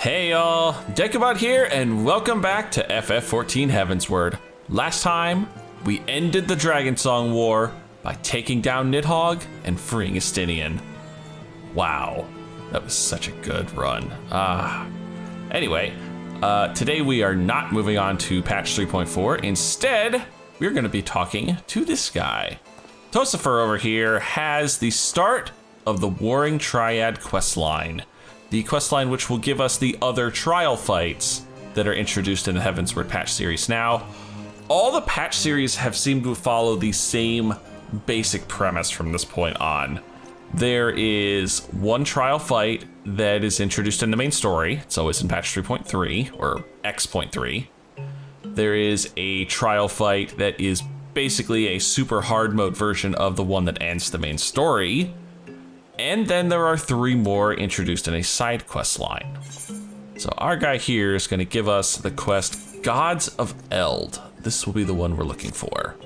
Hey y'all, Dekumon here, and welcome back to FF14 Heavensward. Last time, we ended the Dragon Song War by taking down Nidhogg and freeing Estinian. Wow, that was such a good run. Anyway, today we are not moving on to patch 3.4. Instead, we're going to be talking to this guy. Tosifer over here has the start of the Warring Triad questline. The questline which will give us the other trial fights that are introduced in the Heavensward patch series. Now, all the patch series have seemed to follow the same basic premise from this point on. There is one trial fight that is introduced in the main story. It's always in patch 3.3 or X.3. There is a trial fight that is basically a super hard mode version of the one that ends the main story. And then there are 3 more introduced in a side quest line. So our guy here is going to give us the quest Gods of Eld. This will be the one we're looking for.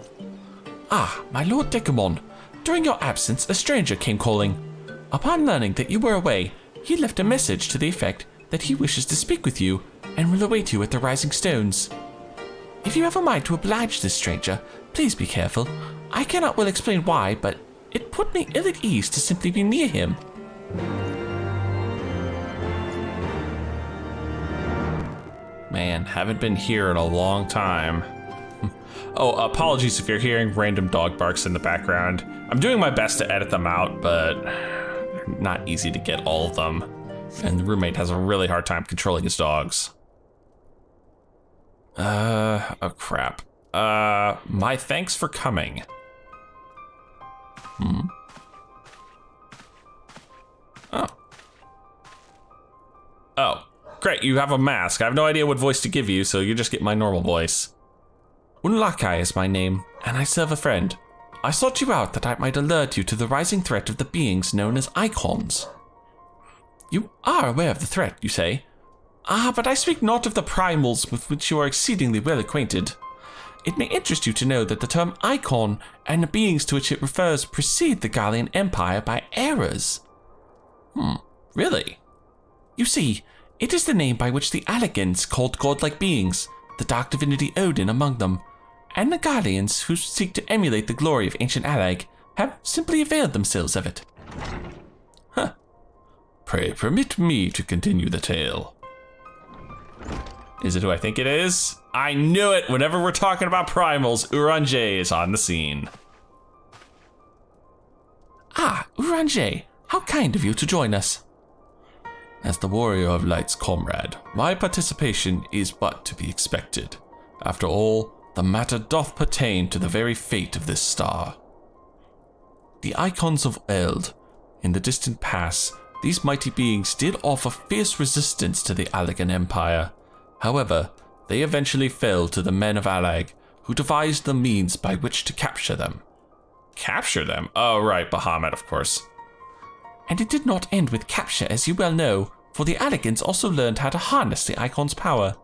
Ah, my lord Dekumon. During your absence, a stranger came calling. Upon learning that you were away, he left a message to the effect that he wishes to speak with you and will await you at the Rising Stones. If you have a mind to oblige this stranger, please be careful. I cannot well explain why, but it put me ill at ease to simply be near him. Man, haven't been here in a long time. Oh, apologies if you're hearing random dog barks in the background. I'm doing my best to edit them out, but they're not easy to get all of them. And the roommate has a really hard time controlling his dogs. Oh crap. My thanks for coming. Oh, great, you have a mask. I have no idea what voice to give you, so you just get my normal voice. Unlakai is my name, and I serve a friend. I sought you out that I might alert you to the rising threat of the beings known as Icons. You are aware of the threat, you say? Ah, but I speak not of the primals with which you are exceedingly well acquainted. It may interest you to know that the term Icon and the beings to which it refers precede the Gallian Empire by eras. Really? You see, it is the name by which the Allegans called godlike beings, the dark divinity Odin among them, and the Gallians who seek to emulate the glory of ancient Alleg have simply availed themselves of it. Pray permit me to continue the tale. Is it who I think it is? I knew it! Whenever we're talking about primals, Uranje is on the scene. Ah, Uranje, how kind of you to join us. As the Warrior of Light's comrade, my participation is but to be expected. After all, the matter doth pertain to the very fate of this star. The Icons of Eld. In the distant past, these mighty beings did offer fierce resistance to the Allegan Empire. However, they eventually fell to the men of Alleg, who devised the means by which to capture them. Capture them? Oh right, Bahamut, of course. And it did not end with capture, as you well know, for the Allegans also learned how to harness the Icon's power.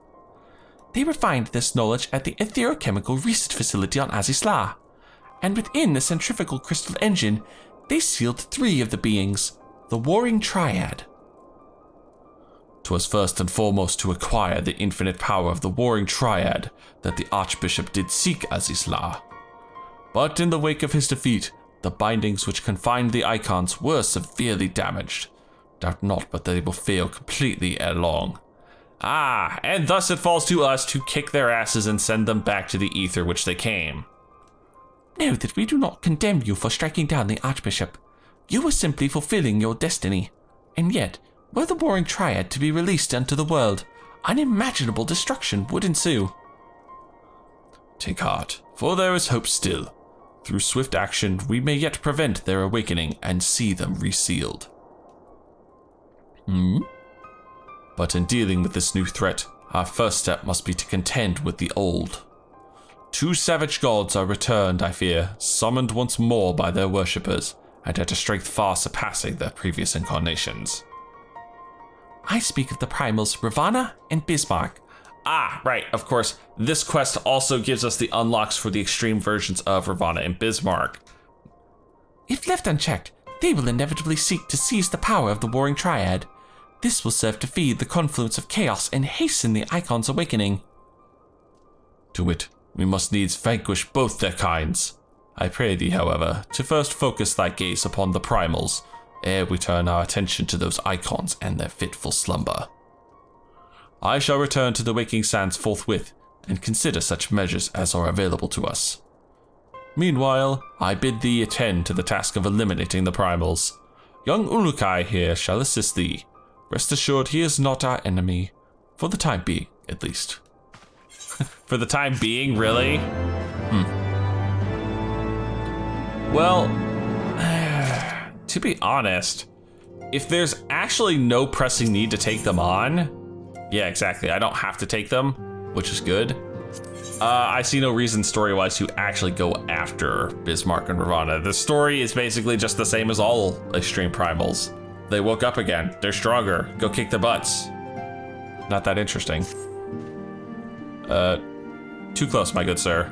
They refined this knowledge at the Etherochemical Research Facility on Azisla, and within the centrifugal crystal engine, they sealed 3 of the beings, the Warring Triad. 'Twas first and foremost to acquire the infinite power of the Warring Triad that the Archbishop did seek Azisla. But in the wake of his defeat, the bindings which confined the Icons were severely damaged. Doubt not but they will fail completely ere long. Ah, and thus it falls to us to kick their asses and send them back to the ether which they came. Know that we do not condemn you for striking down the Archbishop. You were simply fulfilling your destiny. And yet, were the Warring Triad to be released unto the world, unimaginable destruction would ensue. Take heart, for there is hope still. Through swift action, we may yet prevent their awakening and see them resealed. But in dealing with this new threat, our first step must be to contend with the old. 2 savage gods are returned, I fear, summoned once more by their worshippers, and at a strength far surpassing their previous incarnations. I speak of the primals Ravana and Bismarck. Ah, right, of course. This quest also gives us the unlocks for the extreme versions of Ravana and Bismarck. If left unchecked, they will inevitably seek to seize the power of the Warring Triad. This will serve to feed the confluence of chaos and hasten the Icon's awakening. To wit, we must needs vanquish both their kinds. I pray thee, however, to first focus thy gaze upon the primals, ere we turn our attention to those icons and their fitful slumber. I shall return to the waking sands forthwith, and consider such measures as are available to us. Meanwhile, I bid thee attend to the task of eliminating the primals. Young Unukai here shall assist thee. Rest assured he is not our enemy, for the time being, at least. For the time being, really? Well, to be honest, if there's actually no pressing need to take them on, yeah, exactly, I don't have to take them, which is good. I see no reason story-wise to actually go after Bismarck and Ravana. The story is basically just the same as all Extreme Primals. They woke up again, they're stronger, go kick their butts. Not that interesting. Too close, my good sir.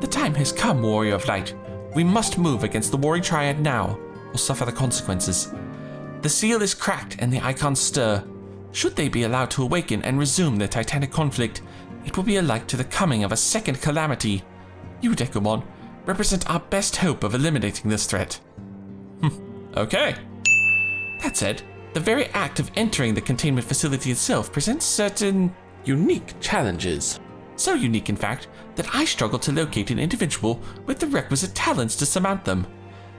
The time has come, Warrior of Light. We must move against the Warring Triad now, or suffer the consequences. The seal is cracked and the icons stir. Should they be allowed to awaken and resume their titanic conflict, it will be alike to the coming of a second calamity. You, Dekumon, represent our best hope of eliminating this threat. Okay. That said, the very act of entering the containment facility itself presents certain unique challenges. So unique, in fact, that I struggle to locate an individual with the requisite talents to surmount them.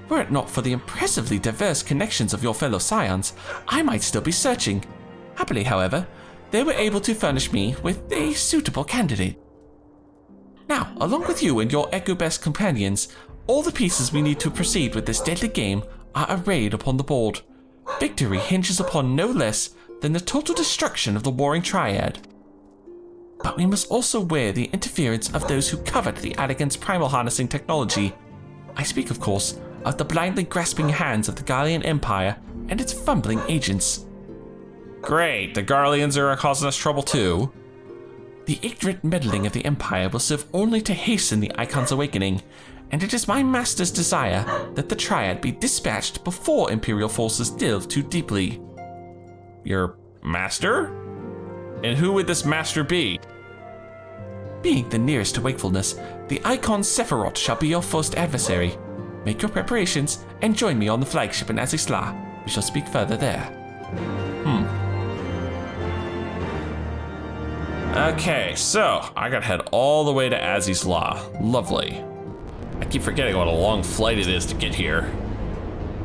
Were it not for the impressively diverse connections of your fellow scions, I might still be searching. Happily, however, they were able to furnish me with a suitable candidate. Now, along with you and your Echo-best companions, all the pieces we need to proceed with this deadly game are arrayed upon the board. Victory hinges upon no less than the total destruction of the Warring Triad. But we must also wear the interference of those who covet the Allegan's primal harnessing technology. I speak, of course, of the blindly grasping hands of the Garlean Empire and its fumbling agents. Great, the Garleans are causing us trouble too. The ignorant meddling of the Empire will serve only to hasten the Icon's awakening, and it is my master's desire that the Triad be dispatched before Imperial forces delve too deeply. Your master? And who would this master be? Being the nearest to wakefulness, the Icon Sephirot shall be your first adversary. Make your preparations and join me on the flagship in Azisla. We shall speak further there. Okay, so I gotta head all the way to Azisla. Lovely. I keep forgetting what a long flight it is to get here.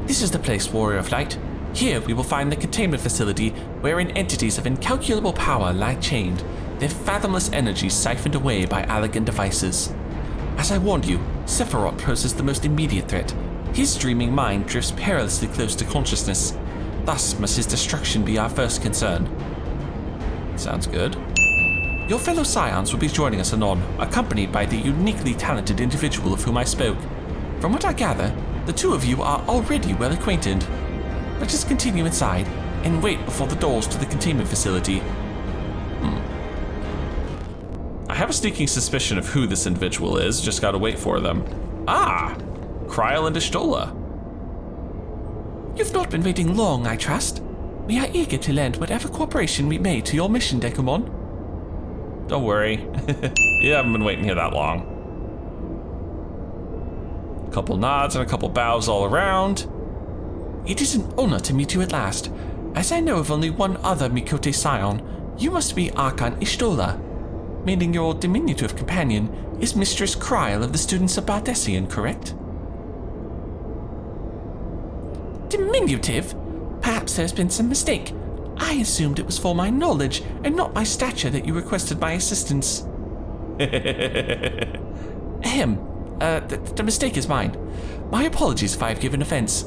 This is the place, Warrior of Light. Here we will find the containment facility wherein entities of incalculable power lie chained, their fathomless energies siphoned away by Allegan devices. As I warned you, Sephirot poses the most immediate threat. His dreaming mind drifts perilously close to consciousness. Thus must his destruction be our first concern. Sounds good. Your fellow scions will be joining us anon, accompanied by the uniquely talented individual of whom I spoke. From what I gather, the two of you are already well acquainted. Let us continue inside and wait before the doors to the containment facility. I have a sneaking suspicion of who this individual is, just gotta wait for them. Ah! Kryl and Ishtola. You've not been waiting long, I trust. We are eager to lend whatever cooperation we may to your mission, Dekumon. Don't worry. You haven't been waiting here that long. A couple nods and a couple bows all around. It is an honor to meet you at last. As I know of only one other Mikote scion, you must be Archon Ishtola, meaning your diminutive companion is Mistress Kryl of the students of Bardessian, correct? Diminutive? Perhaps there's been some mistake. I assumed it was for my knowledge and not my stature that you requested my assistance. Ahem. The mistake is mine. My apologies if I have given offense.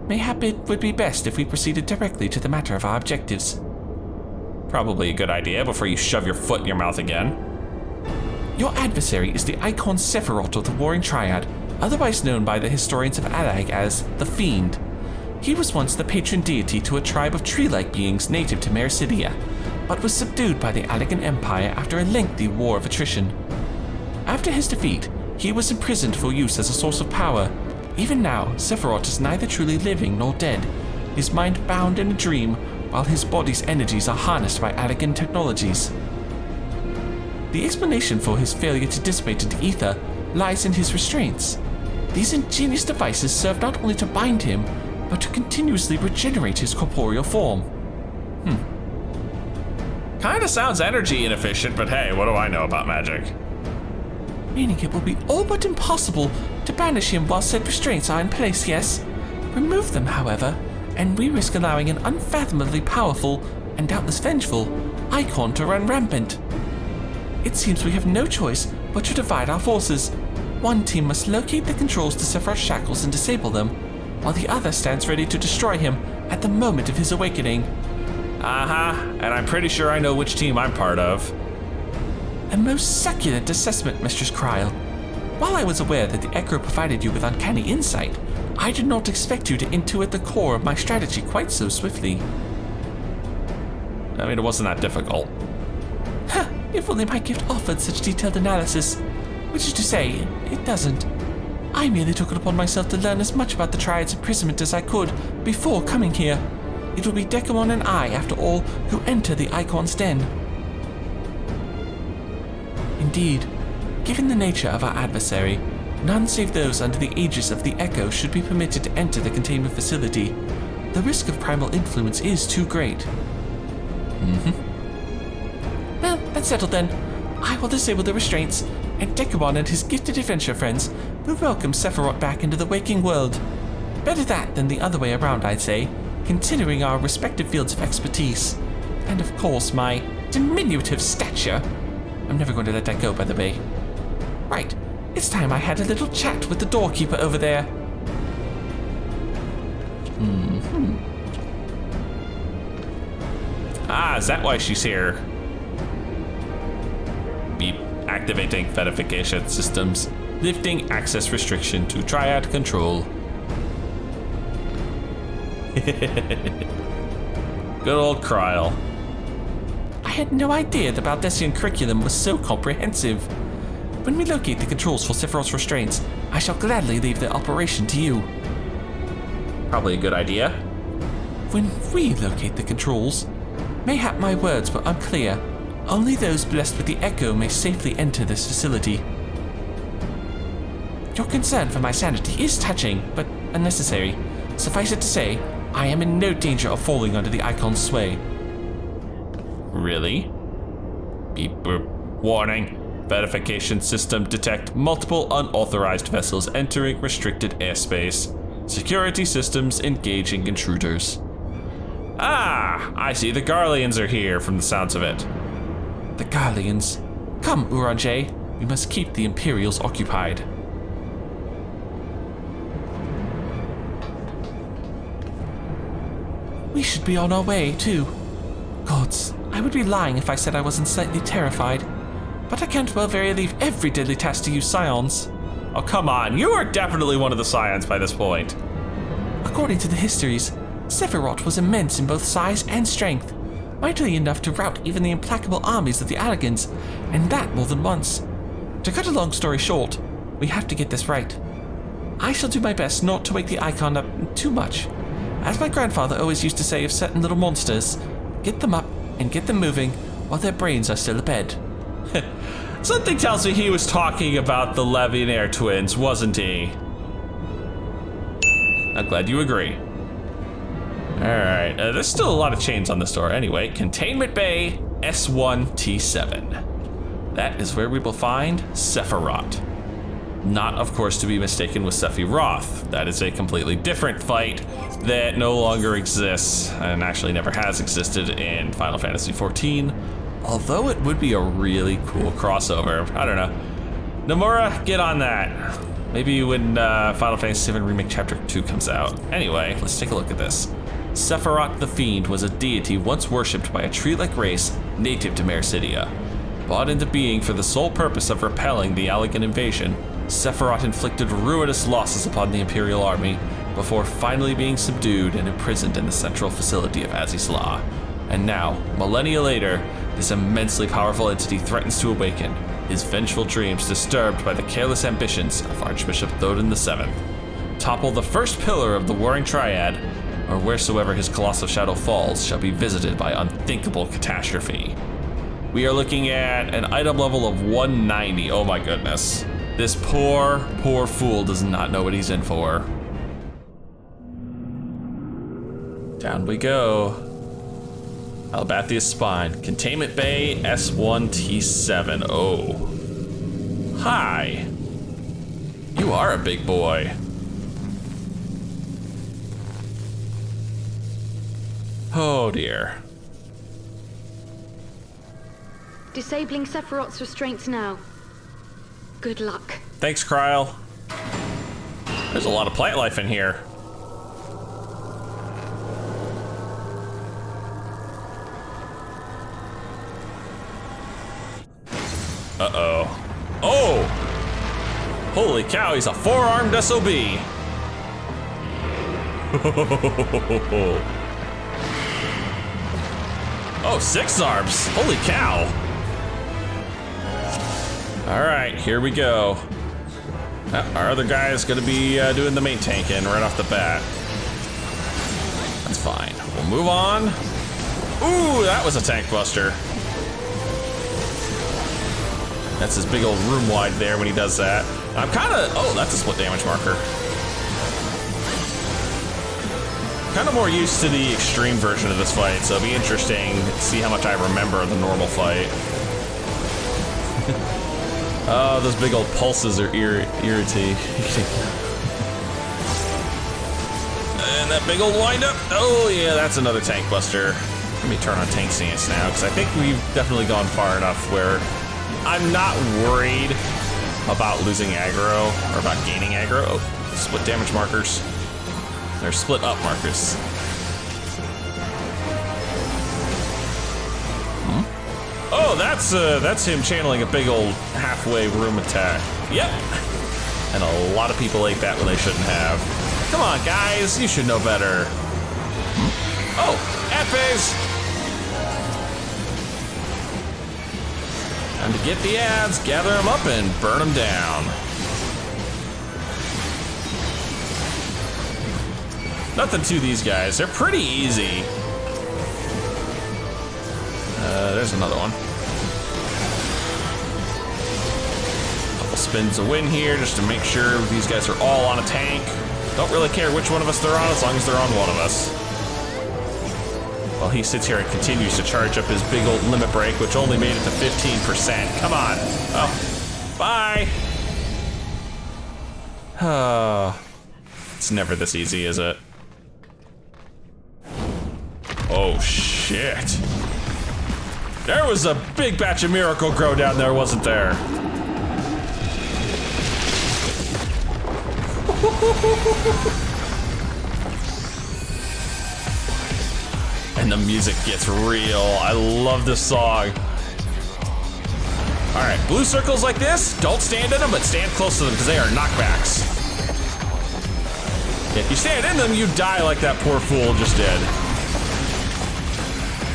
Mayhap it would be best if we proceeded directly to the matter of our objectives. Probably a good idea before you shove your foot in your mouth again. Your adversary is the Icon Sephirot of the Warring Triad, otherwise known by the historians of Allag as the Fiend. He was once the patron deity to a tribe of tree-like beings native to Mericidia, but was subdued by the Allegan Empire after a lengthy war of attrition. After his defeat, he was imprisoned for use as a source of power. Even now, Sephirot is neither truly living nor dead, his mind bound in a dream while his body's energies are harnessed by Allegan technologies. The explanation for his failure to dissipate into ether lies in his restraints. These ingenious devices serve not only to bind him, but to continuously regenerate his corporeal form. Kinda sounds energy inefficient, but hey, what do I know about magic? Meaning it will be all but impossible to banish him while said restraints are in place, yes? Remove them, however, and we risk allowing an unfathomably powerful, and doubtless vengeful, icon to run rampant. It seems we have no choice but to divide our forces. One team must locate the controls to Sephirot's shackles and disable them, while the other stands ready to destroy him at the moment of his awakening. And I'm pretty sure I know which team I'm part of. A most succulent assessment, Mistress Kryl. While I was aware that the Echo provided you with uncanny insight, I did not expect you to intuit the core of my strategy quite so swiftly. I mean, it wasn't that difficult. If only my gift offered such detailed analysis. Which is to say, it doesn't. I merely took it upon myself to learn as much about the Triad's imprisonment as I could before coming here. It will be Dekumon and I, after all, who enter the Icon's den. Indeed, given the nature of our adversary, none save those under the aegis of the Echo should be permitted to enter the containment facility. The risk of primal influence is too great. Well, that's settled then. I will disable the restraints, and Dekumon and his gifted adventure friends will welcome Sephirot back into the waking world. Better that than the other way around, I'd say, considering our respective fields of expertise. And of course, my diminutive stature. I'm never going to let that go, by the way. Right, it's time I had a little chat with the doorkeeper over there. Is that why she's here? Beep. Activating verification systems. Lifting access restriction to Triad control. Good old Kryl. I had no idea the Baldessian curriculum was so comprehensive. When we locate the controls for Sephirot's restraints, I shall gladly leave their operation to you. Probably a good idea. When we locate the controls, mayhap my words were unclear. Only those blessed with the Echo may safely enter this facility. Your concern for my sanity is touching, but unnecessary. Suffice it to say, I am in no danger of falling under the Icon's sway. Really? Beep boop. Warning. Verification system detect multiple unauthorized vessels entering restricted airspace. Security systems engaging intruders. I see the Garleans are here from the sounds of it. The Garleans. Come, Uranjay. We must keep the Imperials occupied. We should be on our way, too. Gods, I would be lying if I said I wasn't slightly terrified. But I can't well very leave every deadly task to you scions. Oh, come on. You are definitely one of the scions by this point. According to the histories, Sephirot was immense in both size and strength, mightily enough to rout even the implacable armies of the Allegans, and that more than once. To cut a long story short, we have to get this right. I shall do my best not to wake the Icon up too much. As my grandfather always used to say of certain little monsters, get them up and get them moving while their brains are still abed. Something tells me he was talking about the Legionnaire twins, wasn't he? I'm glad you agree. Alright, there's still a lot of chains on this door. Anyway, Containment Bay S1T7. That is where we will find Sephirot. Not, of course, to be mistaken with Sephiroth. That is a completely different fight that no longer exists, and actually never has existed in Final Fantasy XIV. Although it would be a really cool crossover. I don't know. Nomura, get on that. Maybe when Final Fantasy VII Remake Chapter 2 comes out. Anyway, let's take a look at this. Sephirot the Fiend was a deity once worshipped by a tree-like race native to Mercidia. Brought into being for the sole purpose of repelling the Allegan invasion, Sephirot inflicted ruinous losses upon the Imperial army before finally being subdued and imprisoned in the central facility of Azizla. And now, millennia later, this immensely powerful entity threatens to awaken, his vengeful dreams disturbed by the careless ambitions of Archbishop Thoden VII. Topple the first pillar of the Warring Triad, or wheresoever his colossal shadow falls shall be visited by unthinkable catastrophe. We are looking at an item level of 190. Oh my goodness. This poor fool does not know what he's in for. Down we go. Albathia's Spine. Containment Bay S1T7. Oh. Hi. You are a big boy. Oh dear. Disabling Sephirot's restraints now. Good luck. Thanks, Kryl. There's a lot of plant life in here. Uh-oh. Oh! Holy cow, he's a four-armed SOB. Oh, six arms. Holy cow. All right, here we go. Our other guy is gonna be doing the main tanking right off the bat. That's fine. We'll move on. Ooh, that was a tank buster. That's his big old room wide there when he does that. I'm kinda, oh, that's a split damage marker. Kind of more used to the extreme version of this fight, so it'll be interesting to see how much I remember of the normal fight. Oh, those big old pulses are irritating. And that big old windup. Oh yeah, that's another tank buster. Let me turn on tank stance now, because I think we've definitely gone far enough where I'm not worried about losing aggro or about gaining aggro. Oh, split damage markers. They're split up markers. Oh, that's him channeling a big old halfway room attack. Yep. And a lot of people ate that when they shouldn't have. Come on, guys, you should know better. Oh, F-phase. Time to get the ads, gather them up, and burn them down. Nothing to these guys. They're pretty easy. There's another one. Couple spins a win here just to make sure these guys are all on a tank. Don't really care which one of us they're on as long as they're on one of us. While he sits here and continues to charge up his big old limit break, which only made it to 15%. Come on. Oh, bye. It's never this easy, is it? Oh, shit. There was a big batch of Miracle Grow down there, wasn't there? And the music gets real. I love this song. All right, blue circles like this, don't stand in them, but stand close to them because they are knockbacks. If you stand in them, you die like that poor fool just did.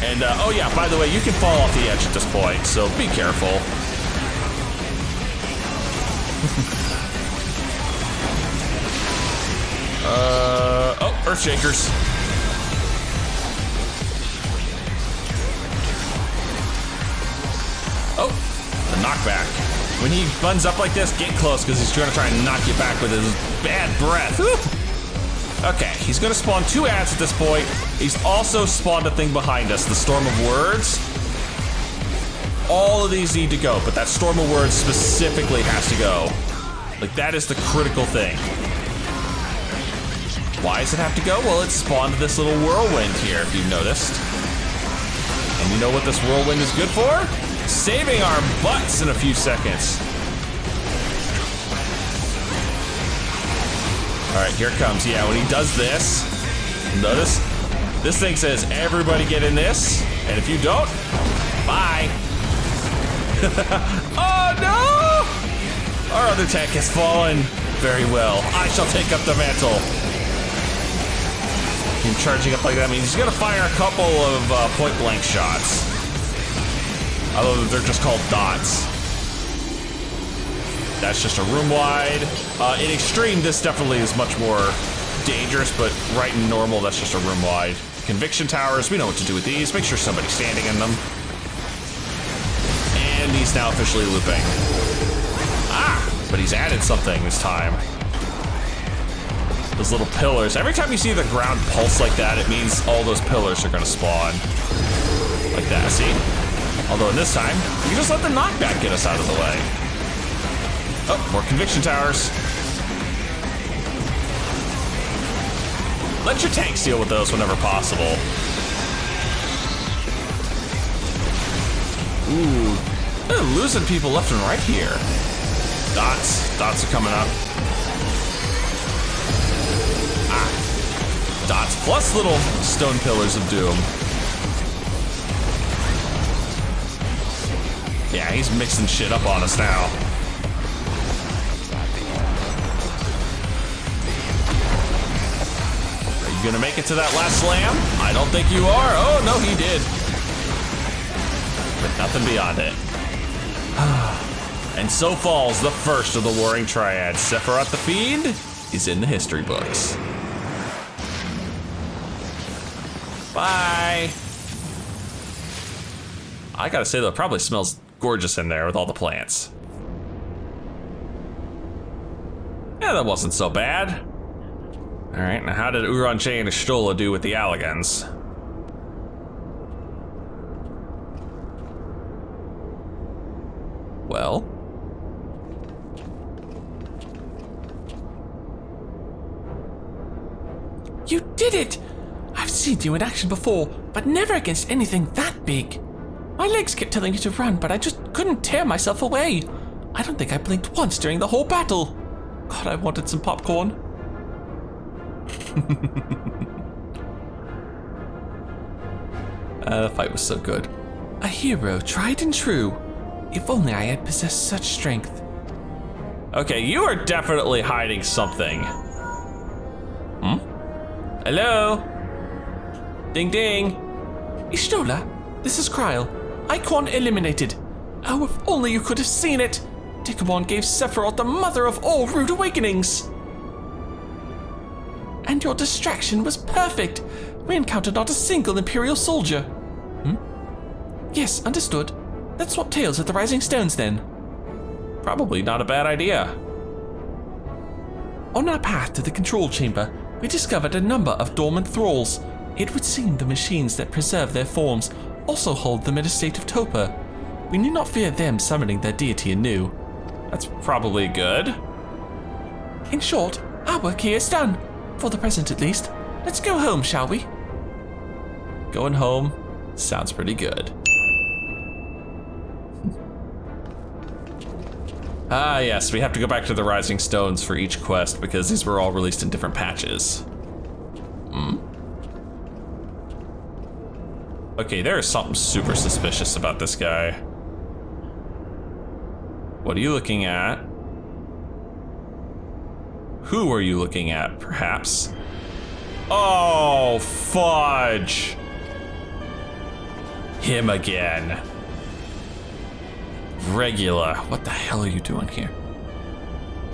And oh yeah, by the way, you can fall off the edge at this point, so be careful. Oh, Earth Shakers. Oh, the knockback. When he buns up like this, get close because he's going to try and knock you back with his bad breath. Woo! Okay, he's gonna spawn two ads at this point. He's also spawned a thing behind us, the Storm of Words. All of these need to go, but that Storm of Words specifically has to go. Like, that is the critical thing. Why does it have to go? Well, it spawned this little whirlwind here, if you've noticed. And you know what this whirlwind is good for? Saving our butts in a few seconds. All right, here it comes. Yeah, when he does this, notice, this thing says, everybody get in this, and if you don't, bye. Oh no! Our other tank has fallen. Very well. I shall take up the mantle. Him charging up like that means he's gonna fire a couple of point blank shots. Although they're just called dots. That's just a room wide. In extreme, this definitely is much more dangerous, but right in normal, that's just a room wide. Conviction towers, we know what to do with these. Make sure somebody's standing in them. And he's now officially looping. Ah, but he's added something this time. Those little pillars. Every time you see the ground pulse like that, it means all those pillars are gonna spawn. Like that, see? Although in this time, you can just let the knockback get us out of the way. Oh, more conviction towers. Let your tanks deal with those whenever possible. Ooh, they're losing people left and right here. Dots are coming up. Ah, dots plus little stone pillars of doom. Yeah, he's mixing shit up on us now. Are you gonna make it to that last slam? I don't think you are. Oh, no, he did. But nothing beyond it. And so falls the first of the Warring Triad. Sephirot the Fiend is in the history books. Bye. I gotta say though, it probably smells gorgeous in there with all the plants. Yeah, that wasn't so bad. All right, now how did Uranche and Ashtola do with the Alligans? Well. You did it! I've seen you in action before, but never against anything that big. My legs kept telling you to run, but I just couldn't tear myself away. I don't think I blinked once during the whole battle. God, I wanted some popcorn. The fight was so good. A hero tried and true. If only I had possessed such strength. Okay, you are definitely hiding something. Hmm? Hello? Ding ding. Ishtola, this is Kryl. Icon eliminated. Oh, if only you could have seen it. Dekumon gave Sephirot the mother of all rude awakenings. And your distraction was perfect. We encountered not a single Imperial soldier. Yes, understood. Let's swap tails at the Rising Stones then. Probably not a bad idea. On our path to the control chamber, we discovered a number of dormant thralls. It would seem the machines that preserve their forms also hold them in a state of torpor. We need not fear them summoning their deity anew. That's probably good. In short, our work here is done. For the present at least. Let's go home, shall we? Going home sounds pretty good. Ah, yes, we have to go back to the Rising Stones for each quest because these were all released in different patches. Okay, there is something super suspicious about this guy. What are you looking at? Who are you looking at, perhaps? Oh, fudge! Him again. Regula, what the hell are you doing here?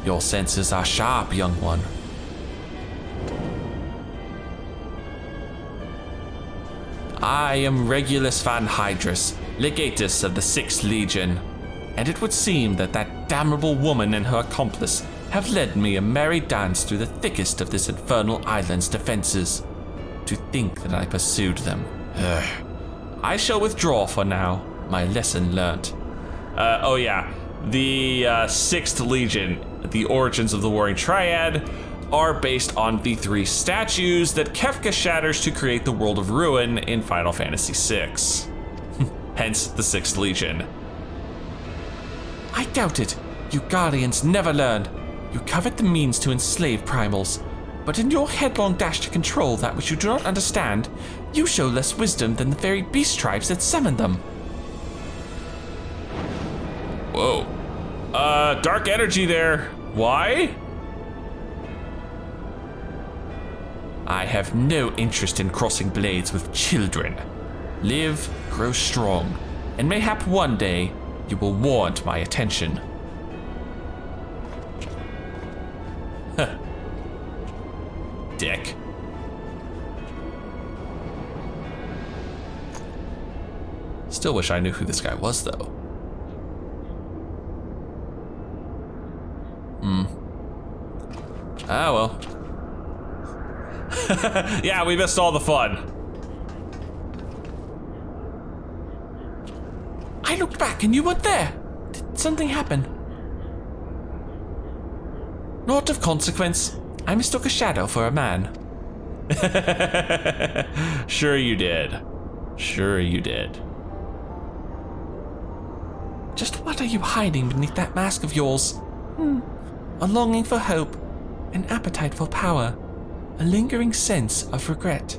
Your senses are sharp, young one. I am Regulus van Hydrus, legatus of the 6th Legion, and it would seem that that damnable woman and her accomplice have led me a merry dance through the thickest of this infernal island's defenses. To think that I pursued them. I shall withdraw for now, my lesson learnt. Oh yeah, the 6th Legion, the origins of the Warring Triad, are based on the 3 statues that Kefka shatters to create the World of Ruin in Final Fantasy VI. Hence the 6th Legion. I doubt it. You Guardians never learn. You covet the means to enslave primals, but in your headlong dash to control that which you do not understand, you show less wisdom than the very beast tribes that summon them. Whoa. Dark energy there. Why? I have no interest in crossing blades with children. Live, grow strong, and mayhap one day you will warrant my attention. dick. Still wish I knew who this guy was, though. Ah, well. Yeah, we missed all the fun. I looked back and you weren't there. Did something happen? Not of consequence. I mistook a shadow for a man. Sure you did. Sure you did. Just what are you hiding beneath that mask of yours? A longing for hope, an appetite for power, a lingering sense of regret.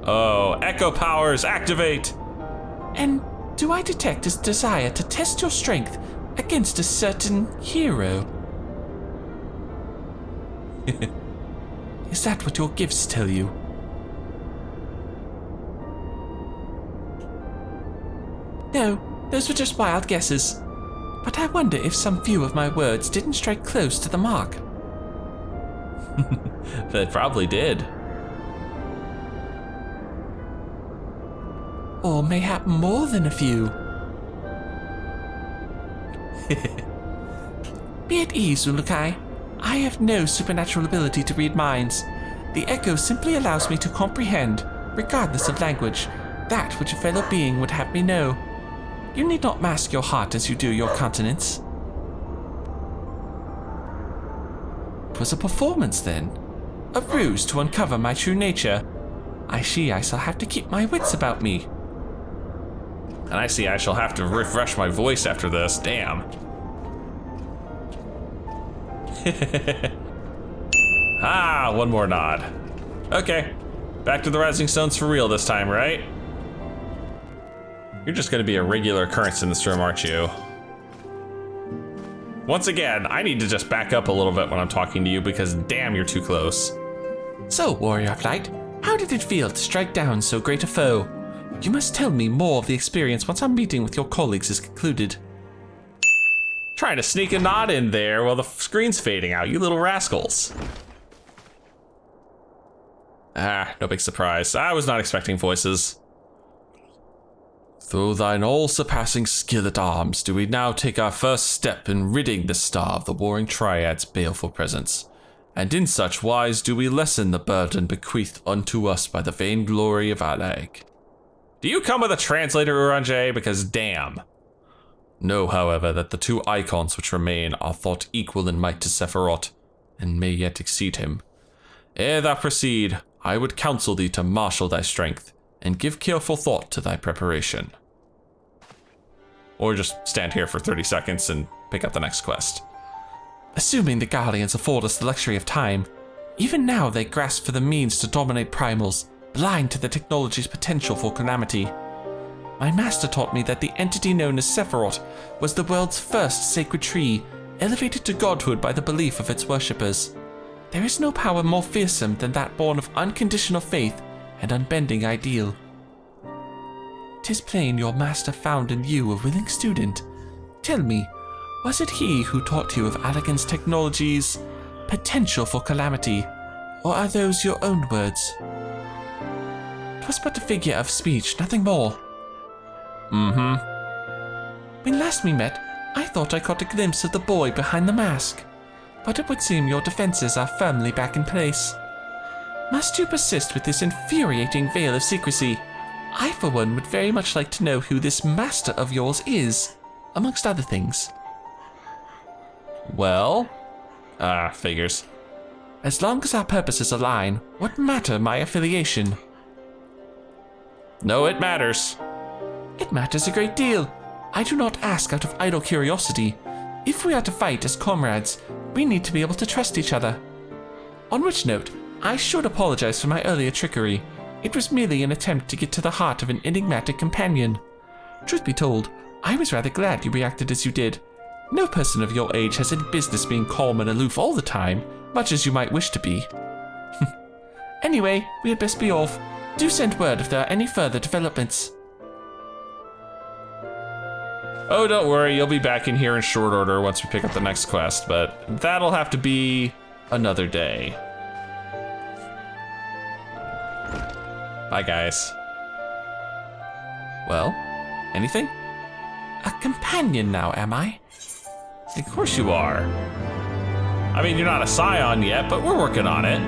Oh, echo powers, activate! And do I detect a desire to test your strength against a certain hero? Is that what your gifts tell you? No, those were just wild guesses. But I wonder if some few of my words didn't strike close to the mark. They probably did. Or mayhap more than a few. Be at ease, Ulukai. I have no supernatural ability to read minds. The echo simply allows me to comprehend, regardless of language, that which a fellow being would have me know. You need not mask your heart as you do your countenance. It was a performance, then. A ruse to uncover my true nature. I see I shall have to keep my wits about me. And I see I shall have to refresh my voice after this, damn. Ah, one more nod. Okay, back to the Rising Stones for real this time, right? You're just gonna be a regular occurrence in this room, aren't you? Once again, I need to just back up a little bit when I'm talking to you because damn, you're too close. So, Warrior of Light, how did it feel to strike down so great a foe? You must tell me more of the experience once our meeting with your colleagues is concluded. Trying to sneak a nod in there while the screen's fading out, you little rascals. Ah, no big surprise. I was not expecting voices. Through thine all-surpassing skill at arms, do we now take our first step in ridding the star of the Warring Triad's baleful presence. And in such wise do we lessen the burden bequeathed unto us by the vainglory of Alag. Do you come with a translator, Uranje? Because damn. Know, however, that the two icons which remain are thought equal in might to Sephirot, and may yet exceed him. Ere thou proceed, I would counsel thee to marshal thy strength, and give careful thought to thy preparation. Or just stand here for 30 seconds and pick up the next quest. Assuming the Guardians afford us the luxury of time, even now they grasp for the means to dominate primals, blind to the technology's potential for calamity. My master taught me that the entity known as Sephirot was the world's first sacred tree, elevated to godhood by the belief of its worshippers. There is no power more fearsome than that born of unconditional faith and unbending ideal. 'Tis plain your master found in you a willing student. Tell me, was it he who taught you of Allagan's technology's potential for calamity, or are those your own words? 'Twas but a figure of speech, nothing more. When last we met, I thought I caught a glimpse of the boy behind the mask, but it would seem your defenses are firmly back in place. Must you persist with this infuriating veil of secrecy? I, for one, would very much like to know who this master of yours is, amongst other things. Well, figures. As long as our purposes align, what matter my affiliation? No, it matters. It matters a great deal. I do not ask out of idle curiosity. If we are to fight as comrades, we need to be able to trust each other. On which note, I should apologize for my earlier trickery. It was merely an attempt to get to the heart of an enigmatic companion. Truth be told, I was rather glad you reacted as you did. No person of your age has any business being calm and aloof all the time, much as you might wish to be. Anyway, we had best be off. Do send word if there are any further developments. Oh, don't worry, you'll be back in here in short order once we pick up the next quest, but that'll have to be another day. Bye, guys. Well, anything? A companion now, am I? Of course you are. I mean, you're not a scion yet, but we're working on it.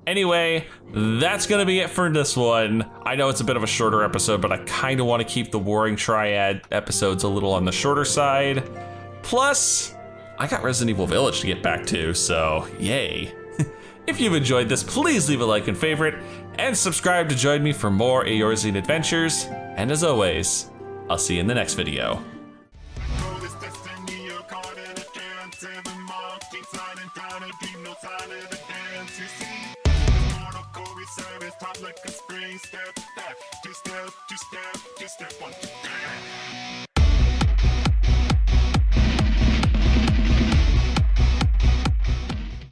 Anyway, that's gonna be it for this one. I know it's a bit of a shorter episode, but I kind of want to keep the Warring Triad episodes a little on the shorter side. Plus, I got Resident Evil Village to get back to, so yay. If you've enjoyed this, please leave a like and favorite, and subscribe to join me for more Eorzean adventures. And as always, I'll see you in the next video. Like a spring step back, two step, one, two step.